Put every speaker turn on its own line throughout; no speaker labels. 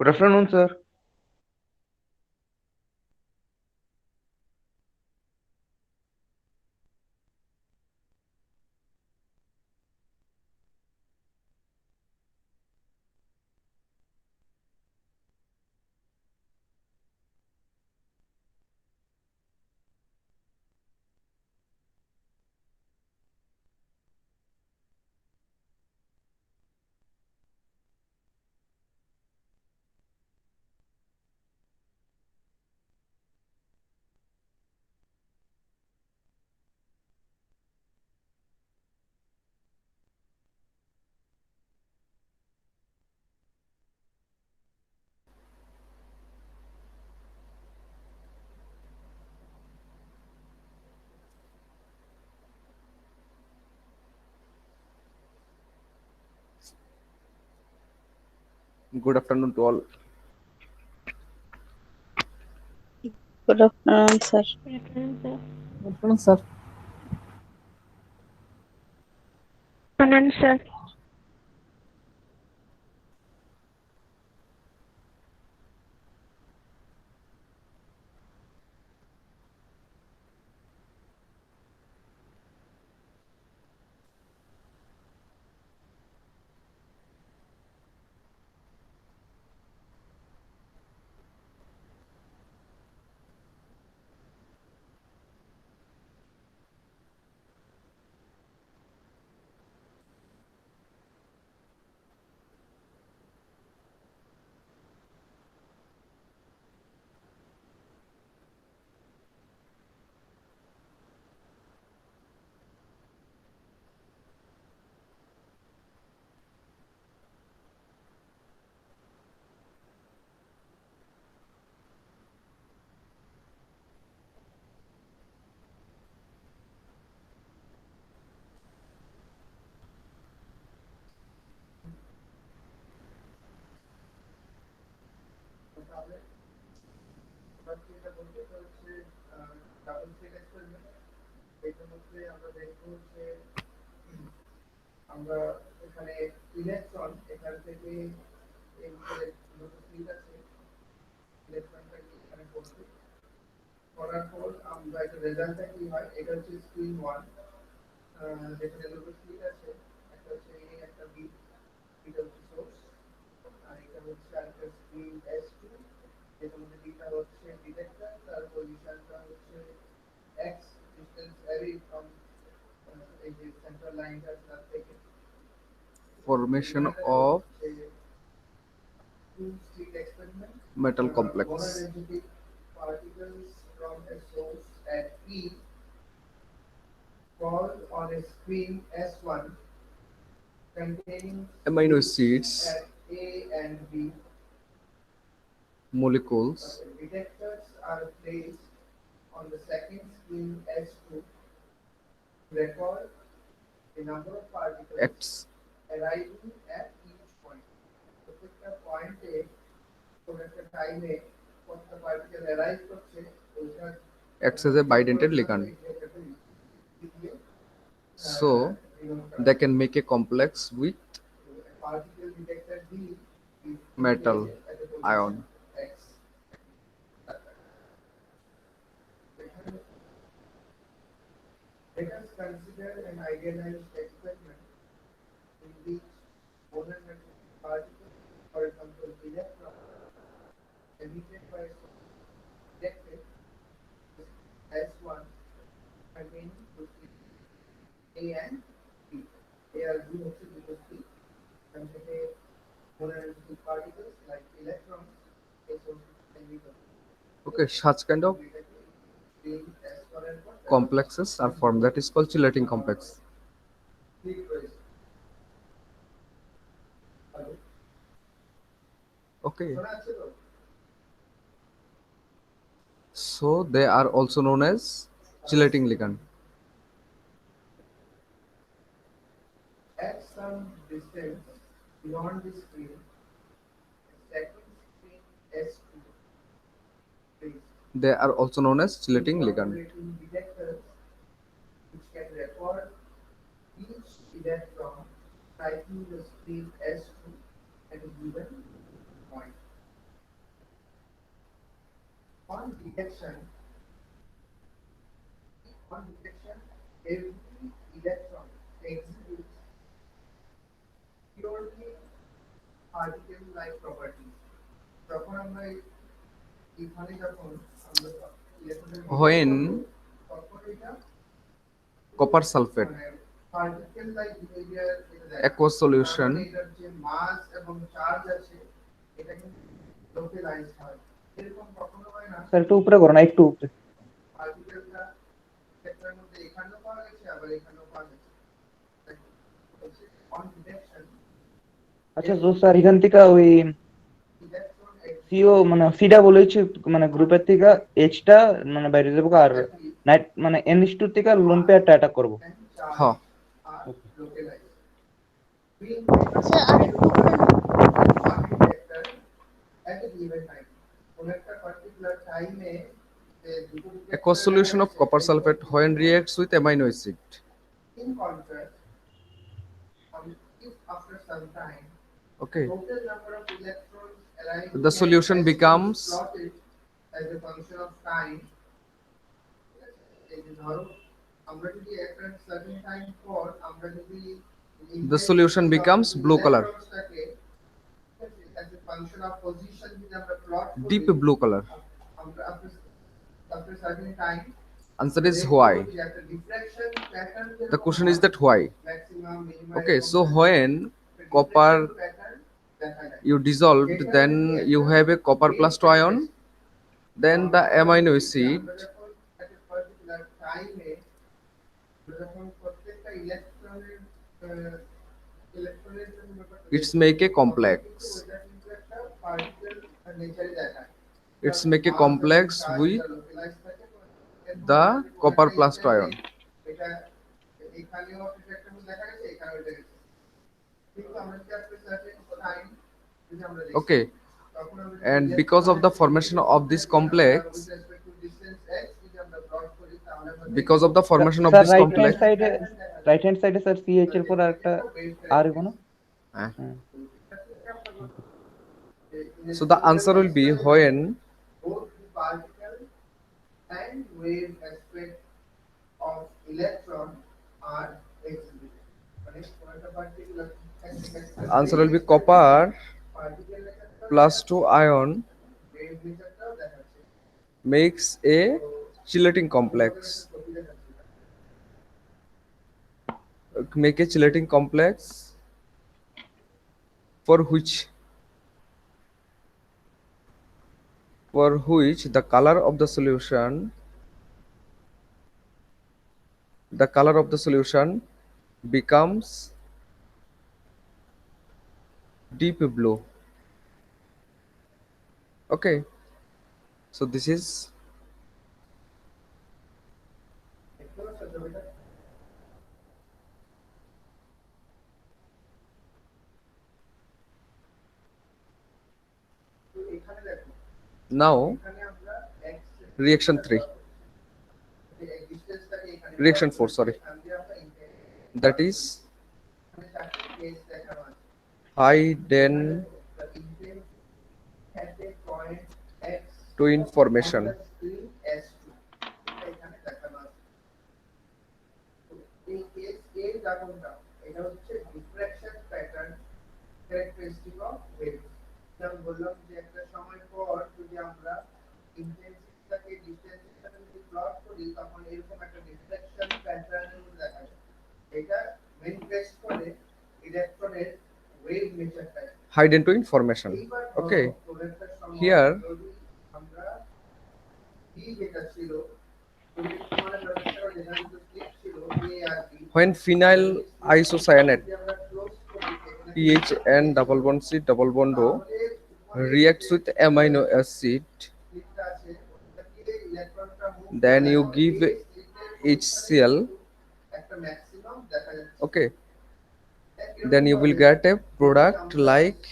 Good afternoon, sir. Good afternoon to all.
Good afternoon, sir.
Reference
Good afternoon, sir.
Anand sir.
Formation of metal complex. Amino acids, molecules, acts acts as a bidentate ligand. So they can make a complex with metal ion. Okay, such kind of complexes are formed. That is called chelating complex. Okay, so they are also known as chelating ligand. They are also known as chelating ligand. when copper sulfate aqueous solution
sir একটু উপরে করো না, একটু উপরে। আচ্ছা তো sir এখান থেকে ওই সিও মানে সিটা বলেছে মানে গ্রুপের থেকে এইচটা মানে বাইরে যাবো আর নাইট মানে এনএস2 থেকে লোন পেয়ারটা অ্যাটাক করবো।
হ্যাঁ
স্যার আরেকটু উপরে না?
aqueous solution of copper sulfate when reacts with amino acid. Okay, the solution becomes blue color, deep blue color. Answer is why. The question is that why. Okay, so when copper you dissolved, then you have a copper plus 2 ion, then the amino acid it's make a complex. It's make a complex with the copper plus 2 ion. Okay, and because of the formation of this complex, because of the formation of
sir
this
right hand
complex,
সাইডে sir CH এর পর একটা আর হইব না?
eh,
হ্যাঁ।
so the answer will be when answer will be copper plus 2 ion makes a chelating complex. Make a chelating complex for which the color of the solution becomes deep blue. Okay, so this is now reaction 3, reaction 4, sorry, that is hidden to information. Hidden to information. Okay, here when phenyl isocyanate PHN double bond C double bond O reacts with amino acid, then you give HCl. Okay, then you will get a product like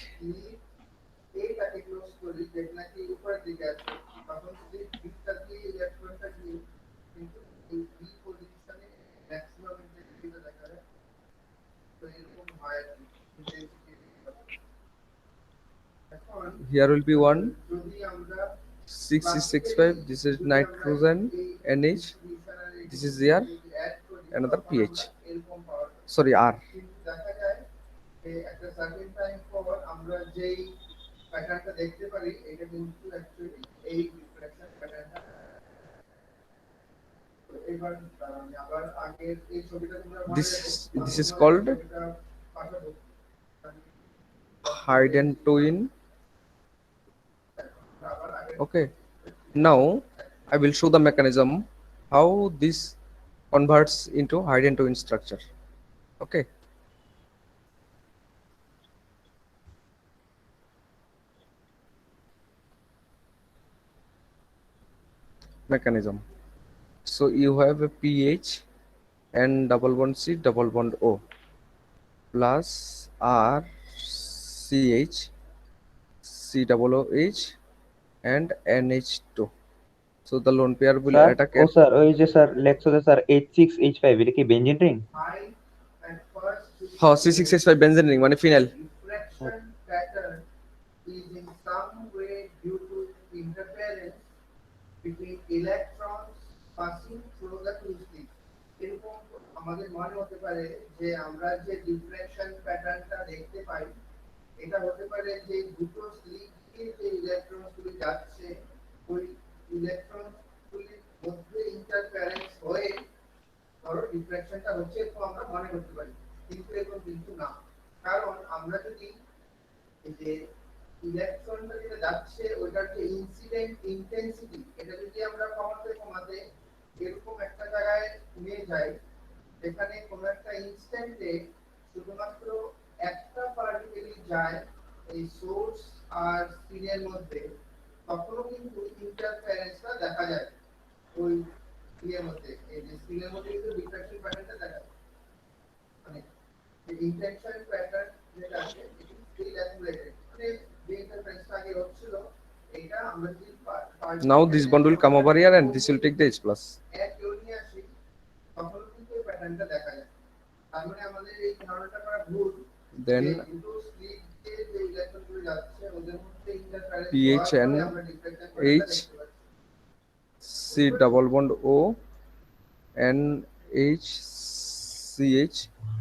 here will be one 6665, this is nitrogen NH, this is there another pH, sorry R. This is called hidden twin. Okay, now I will show the mechanism how this converts into hidden twin structure. Okay, mechanism. So you have a pH and double bond C double bond O plus R CH C double OH and NH2. So the lone pair will
sir
attack
ও
at
sir ওই যে sir লেখছে sir H6H5 এটা কি benzene ring?
C6H5 benzene ring মানে phenyl. Now this bond will come over here and this will take the H plus. Then pH and H C double bond O and H CH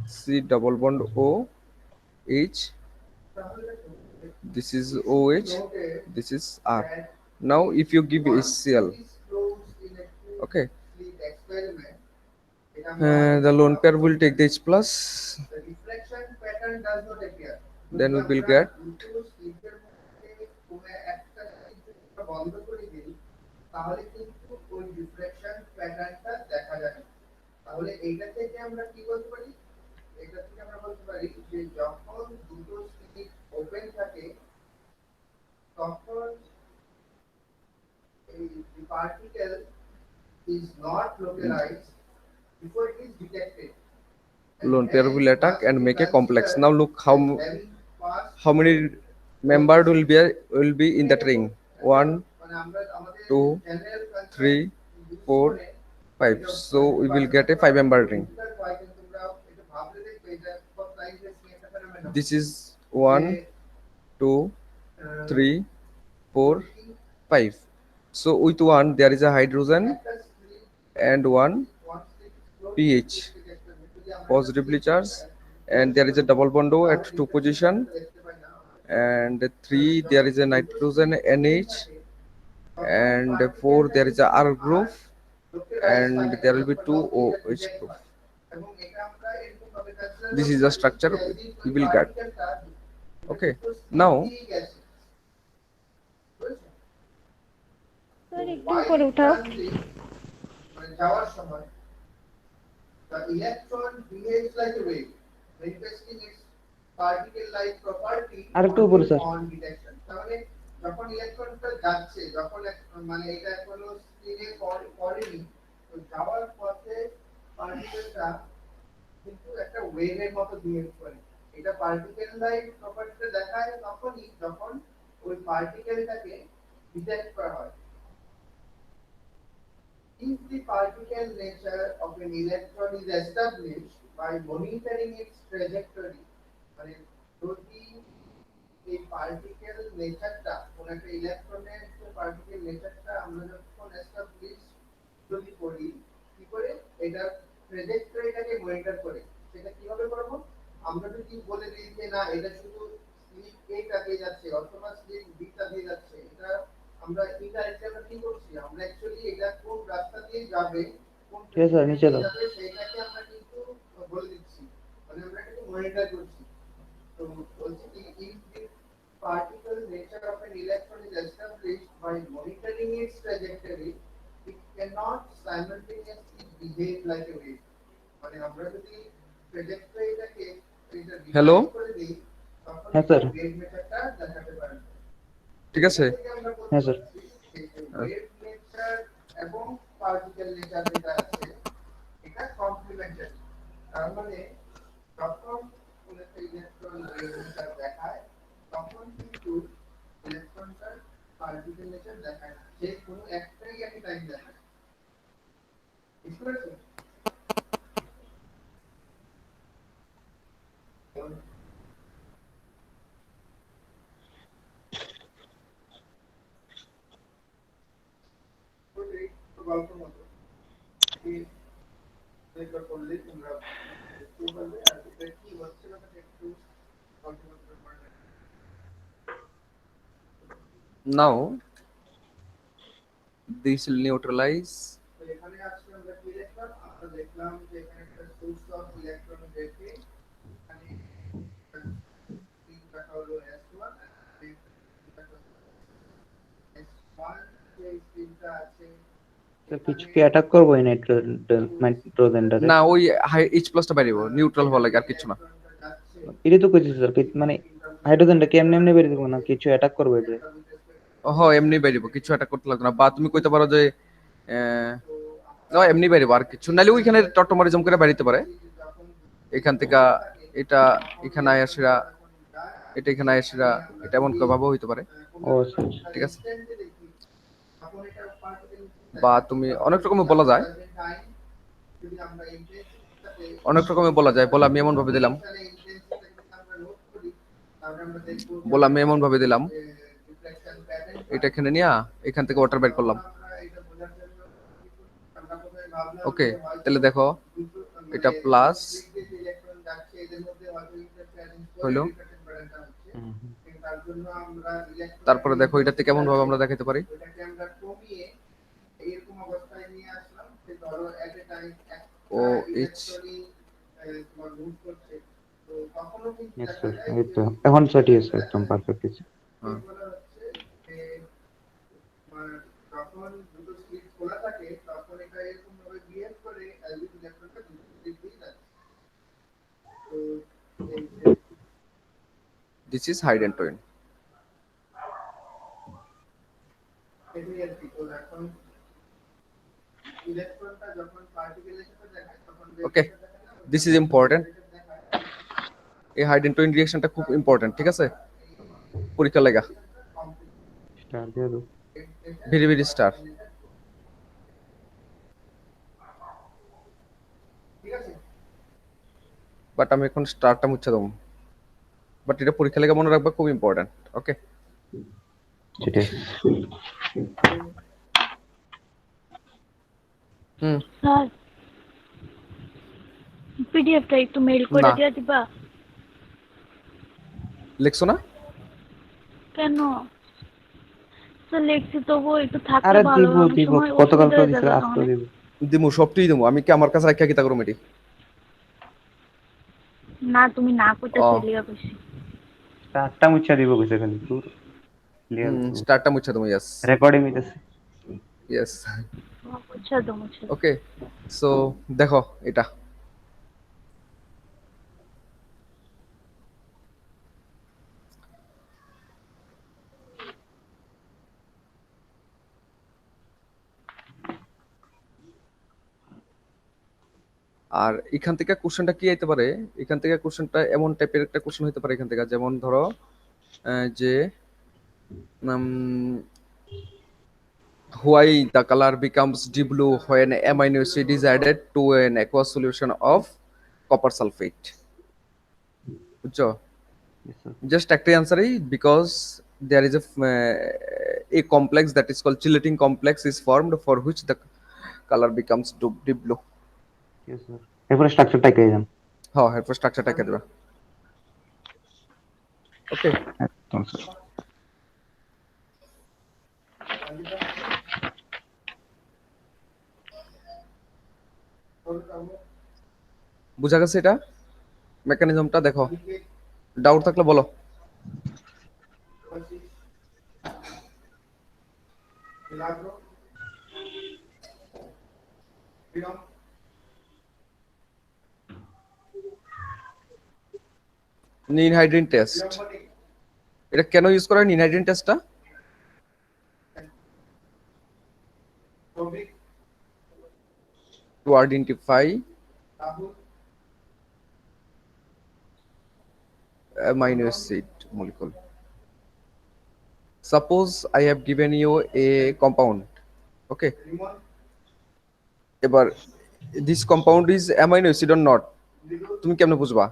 C double bond O H, this is OH, this is R. Now if you give HCl, okay, the lone pair will take the H plus, then we will get lone pair will attack and make a complex. Now look how many members will be in that ring. 1, 2, 3, 4, 5. So we will get a 5-member ring. This is 1, 2, 3, 4, 5. So with 1 there is a hydrogen and 1 pH positively charged, and there is a double bond O at 2 position, and 3 there is a nitrogen NH, and 4 there is a R group, and there will be 2 OH group. This is the structure we will get. Okay, now
sir একটু উপরে উঠাও।
আরেকটু উপরে sir.
If the particle nature of an electron is established by monitoring its trajectory, মানে যদি এই particle নেচারটা কোন একটা ইলেকট্রনের যে পার্টিকেল নেচারটা আমরা যখন এস্টাবলিশ যদি করি কি করে এটা ট্র্যাজেক্টরিটাকে মনিটর করে সেটা কিভাবে করব আমরা যদি বলে দিই যে না এটা শুধু স্লিপ এটা দিয়ে যাচ্ছে অথবা স্লিপ বিটা দিয়ে যাচ্ছে এটা আমরা ইনডাইরেক্টলি আমরা কি করছি আমরা অ্যাকচুয়ালি এটা কোন রাস্তা দিয়ে যাবে কোন
ঠিক আছে, নিচে দাও।
যাবে সেটাকে আমরা কিন্তু বলে দিচ্ছি মানে আমরা এটাকে মনিটর করছি তো বলছি কি if the particle nature of an electron is established by monitoring its trajectory it cannot simultaneously behave like a wave মানে আমরা যদি ট্র্যাজেক্টরিটাকে এটা
Hello?
করে দিই তখন
হ্যাঁ, স্যার।
ওয়েভ মেথডটা দেখাতে পারে
ঠিক আছে?
হ্যাঁ, স্যার।
ওয়েভ নেচার এবং পার্টিকেল নেচার যেটা আছে এটা কমপ্লিমেন্টারি তার মানে যখন কোন একটা ইলেকট্রন ওয়েভ নেচার দেখায় তখন কিন্তু ইলেকট্রনটার পার্টিকেল নেচার দেখায় না যে কোনো একটাই একই টাইম দেখায় বুঝতে পারছেন গল্প মতো এটা করলে তোমরা বুঝতে পারবে আর এটা কি হচ্ছে না একটু গল্প মতো পড়লে
Now this will neutralize.
তো এখানে আজকে আমরা কি দেখলাম আমরা দেখলাম যে এখানে একটা সোর্স অফ ইলেকট্রন দেখে এখানে তিন টাকা হলো S1 S1 যে তিনটা আছে
কিছু কি অ্যাটাক করবো এই নাইট্রোজেনটাতে?
না ওই এইচ প্লাসটা বাইরে নিউট্রাল হওয়া লাগে আর কিছু না।
এটা তো কইছি স্যার, মানে হাইড্রোজেনটা কেমনে এমনি বেরিয়ে দেবো না, কিছু অ্যাটাক করবো এটা?
এমনি বাইরিব, কিছু একটা করতে লাগবে না। বা তুমি কইতে পারো যে এমনি বাইরিব আর কিছু নাইলে ওইখানে টটমরিজম করে বাইরিতে পারে। এখান থেকে এটা এখানে আয়াসিরা এটা এখানে আয়াসিরা এটা এমন ভাবে হইতে পারে।
ও স্যার,
ঠিক আছে? বা তুমি অনেক রকমের বলা যায়, অনেক রকমের বলা যায়। বলা আমি এমন ভাবে দিলাম, বলা আমি এমন ভাবে দিলাম এটা এখানে নিয়ে এখান থেকে ওয়াটার বের করলাম। ওকে, তাহলে দেখো এটা প্লাস হইলো, তারপরে দেখো এটাতে কেমন ভাবে আমরা দেখাতে পারি। ও এইচ
yes sir, এই তো এখন সঠিক আছে, একদম পারফেক্ট আছে।
যখন দুটো স্লিট খোলা থাকে তখন এটা এরকম ভাবে বিহেভ করে অ্যাজ ইফ ইলেকট্রনটা দুটো স্লিট দিয়ে যাচ্ছে। তো
দিস ইজ হাইডেন টুইন।
এটাই আর কি। তো এখন ইলেকট্রনটা যখন পার্টিকেলের সাথে দেখায় তখন
ওকে, দিস ইজ ইম্পর্টেন্ট। এই হাইডেন টুইন রিঅ্যাকশনটা খুব ইম্পর্টেন্ট, ঠিক আছে? পরীক্ষা লাগা
স্টার দিয়ে দাও।
Very very star.
ঠিক আছে
বাট আমি এখন স্টারটা মুছে দেবো। বাট এটা পরীক্ষা লাগা মনে রাখবা, খুব ইম্পর্টেন্ট। ওকে,
ঠিক আছে
স্যার পিডিএফটা একটু মেইল করে
না।
দিয়ে দিবা?
লিখছো না?
কেন স্যার লিখছি তবু একটু থাকলে
আরে
ভালো।
দিব
অনেক
দিব,
সময়
গতকাল
অসুবিধা
তো
হয়ে
দিছে,
যাবে
আজকে
অনেক।
দিব।
দিমু, সবটাই দিমু। আমি কি আমার কাছে রাখা কিতা করব এটি?
না তুমি না কইতাছি
ও।
লিয়া কইছি।
স্টারটা মুছা দিব কইছে খালি দূর ক্লিয়ার
স্টারটা মুছে দেবো। ইয়েস
রেকর্ডিং হইতাছে।
ইয়েস।
মুছা দাও মুছা দাও।
ওকে, সো দেখো এটা আর এখান থেকে কোশ্চেনটা কি আইতে পারে? এখান থেকে কোশ্চেনটা এমন টাইপের একটা কোশ্চেন হতে পারে এখান থেকে, যেমন ধরো যে why the color becomes deep blue when amino acid is added to an aqueous solution of copper sulfate। বুঝছো?
Yes, sir.
জাস্ট একটাই অ্যান্সারই, because there is a complex that is called chelating complex is formed for which the color becomes deep blue.
Yes, sir. এরপরে স্ট্রাকচারটা এঁকে যান।
হ্যাঁ, এরপর স্ট্রাকচারটা এঁকে দেবা। ওকে,
একদম স্যার।
বুঝা গেছে এটা মেকানিজমটা? দেখো, ডাউট থাকলে বলো। নিনহাইড্রিন টেস্ট, এটা কেন ইউজ করা হয় নিনহাইড্রিন টেস্টটা? To identify amino acid molecule. Suppose I have given you a compound, okay, এবার this compound is amino acid or not, তুমি কেমনে বুঝবা?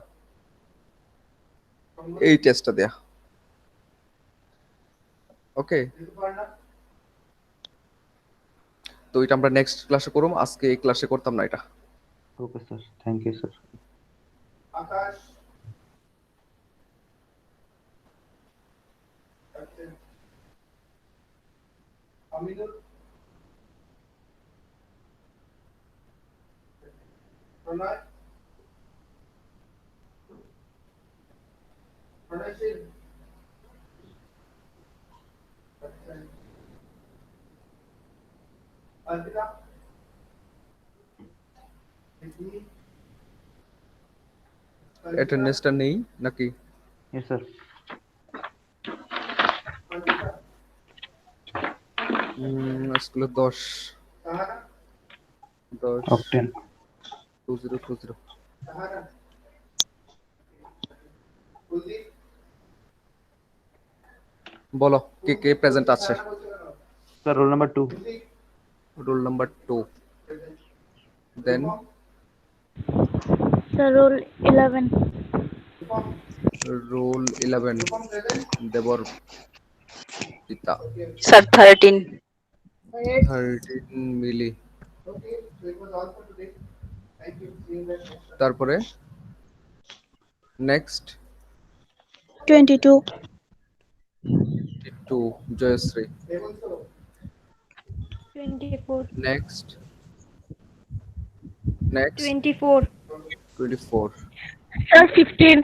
এই টেস্টটা দেয়া। ওকে, তো এটা আমরা নেক্সট ক্লাসে করব, আজকে এই ক্লাসে করতাম না এটা।
Okay sir, thank you sir.
Akash Aminul Pranoy প্রণয়শীল অর্পিতা
অ্যাটেন্ডেন্সটা নেই নাকি?
Yes sir.
স্কুলে 10
অকটেন
2020। বলো কে কে প্রেজেন্ট আছে?
Sir roll number 2।
Roll number 2, then
Sir, roll 11.
Roll 11, Debarpita.
Sir, 13.
13 Mili. তারপরে next
22.
2 Joyshree.
24.
Next next
24.
24,
Sir, 15.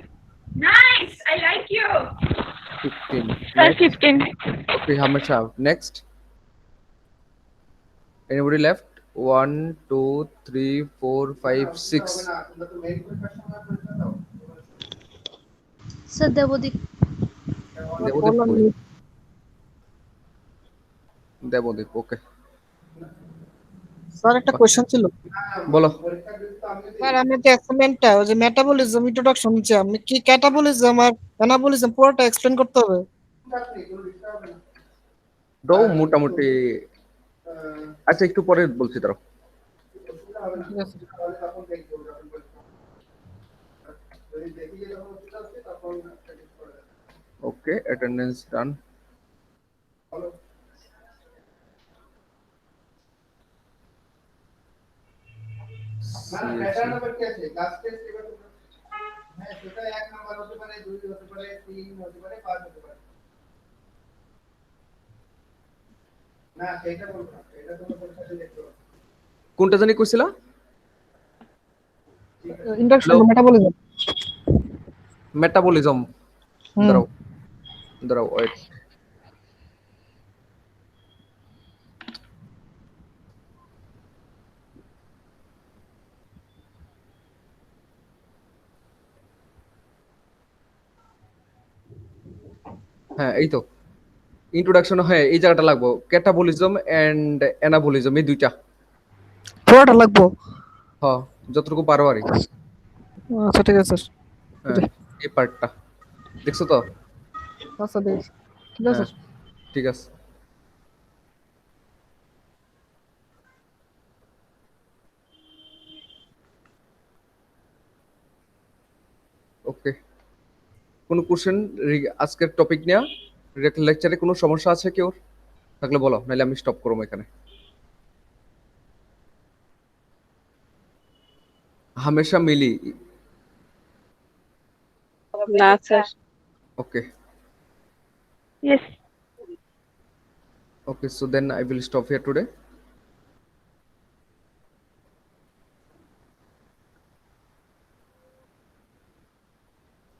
Nice! I like you!
15,
Sir,
next.
15.
Okay, Hamasha, next. Anybody left? 1 2 3 4 5 6.
Sir, Devodip.
Debdeep কই? দেবদীপ, ওকে,
sir একটা question ছিল।
বলো।
Sir আমি যে অ্যাসাইনমেন্টটা ওই যে metabolism introduction নিচে আমি কি ক্যাটাবলিজম আর অ্যানাবলিজম পুরোটা এক্সপ্লেন করতে হবে?
দাও মোটামুটি। আচ্ছা, একটু পরে বলছি, দাঁড়াও।
ঠিক আছে।
ওকে, অ্যাটেন্ডেন্স ডান।
প্যাটার্ন নাম্বার কি আছে? লাস্ট টেস্ট এবার তোমরা হ্যাঁ সেটা 1 নাম্বার হতে পারে, 2 হতে পারে, 3 হতে পারে, 5 হতে পারে। না সেটা বলবো না, এটা তোমরা পরীক্ষাতে দেখতে পাবে।
কোনটা জানি কইছিলা?
Introduction
Hello?
মেটাবলিজম।
মেটাবলিজম। দাঁড়াও দাঁড়াও, ওয়েট। হ্যাঁ, এই তো ইন্ট্রোডাকশন। হ্যাঁ, এই জায়গাটা লাগবো, ক্যাটাবলিজম এন্ড অ্যানাবলিজম, এই দুইটা।
পুরোটা লাগবো?
হ্যাঁ, যতটুকু পারো আর কি।
আচ্ছা ঠিক আছে স্যার।
হ্যাঁ, এই পার্টটা দেখছো তো?
আচ্ছা ঠিক আছে।
হ্যাঁ, ঠিক আছে। ওকে, কোনো কোশ্চেন আজকের টপিক নিয়ে লেকচারে কোনো সমস্যা আছে কেউ থাকলে বলো, নাহলে আমি স্টপ করবো এখানে। হামেশা মিলি।
না sir.
Okay
Yes.
Okay, so then I will stop here today.